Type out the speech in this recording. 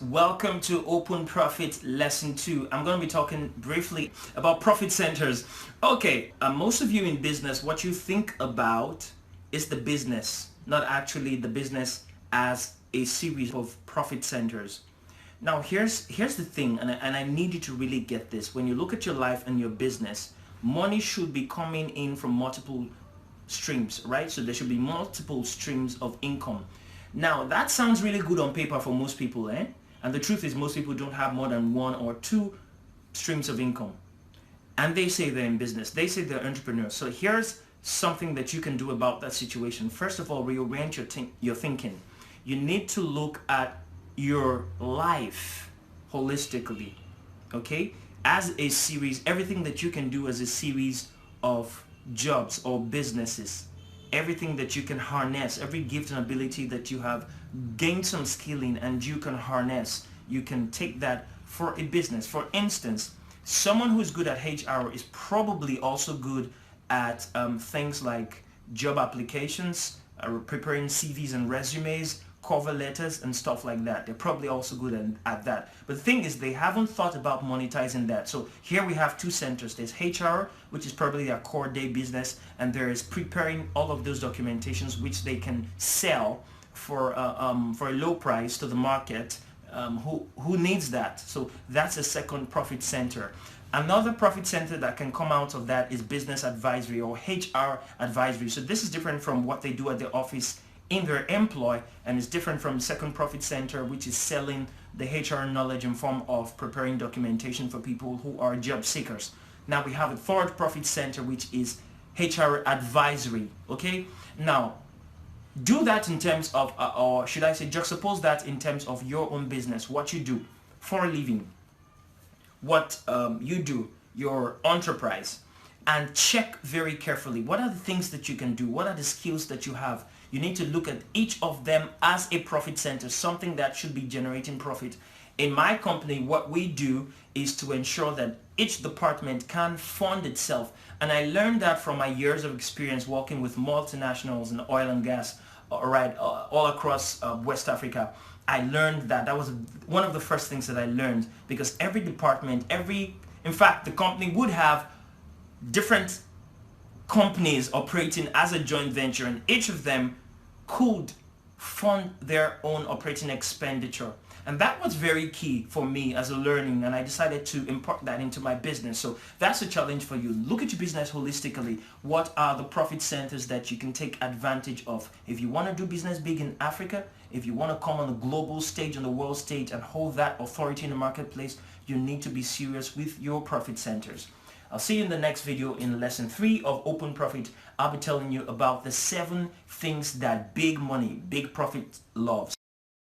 Welcome to OpenProfit Lesson 2. I'm going to be talking briefly about profit centers. Okay, most of you in business, what you think about is the business, not actually the business as a series of profit centers. Now here's the thing, and I need you to really get this. When you look at your life and your business, money should be coming in from multiple streams, right? So there should be multiple streams of income. Now that sounds really good on paper for most people, eh? And the truth is most people don't have more than one or two streams of income. And they say they're in business. They say they're entrepreneurs. So here's something that you can do about that situation. First of all, reorient your thinking. You need to look at your life holistically, okay? As a series, everything that you can do as a series of jobs or businesses, everything that you can harness, every gift and ability that you have gained some skill in and you can harness, you can take that for a business. For instance, someone who's good at HR is probably also good at things like job applications, preparing CVs and resumes, cover letters and stuff like that. They're probably also good at that. But the thing is, they haven't thought about monetizing that. So here we have two centers. There's HR, which is probably their core day business, and there is preparing all of those documentations which they can sell for a low price to the market. Who needs that? So that's a second profit center. Another profit center that can come out of that is business advisory or HR advisory. So this is different from what they do at the office in their employ, and it's different from the second profit center, which is selling the HR knowledge in form of preparing documentation for people who are job seekers. Now we have a third profit center, which is HR advisory. Okay, now do that in terms of or should I say juxtapose that in terms of your own business, what you do for a living, what you do, your enterprise, and check very carefully what are the things that you can do, what are the skills that you have. You need to look at each of them as a profit center, something that should be generating profit. In my company, what we do is to ensure that each department can fund itself. And I learned that from my years of experience working with multinationals in oil and gas, all across West Africa. I learned that was one of the first things that I learned, because every department, in fact, the company would have different companies operating as a joint venture, and each of them could fund their own operating expenditure. And that was very key for me as a learning, and I decided to impart that into my business. So that's a challenge for you. Look at your business holistically. What are the profit centers that you can take advantage of? If you want to do business big in Africa, if you want to come on the global stage, on the world stage, and hold that authority in the marketplace, you need to be serious with your profit centers. I'll see you in the next video in lesson 3 of Open Profit. I'll be telling you about the 7 things that big money, big profit loves.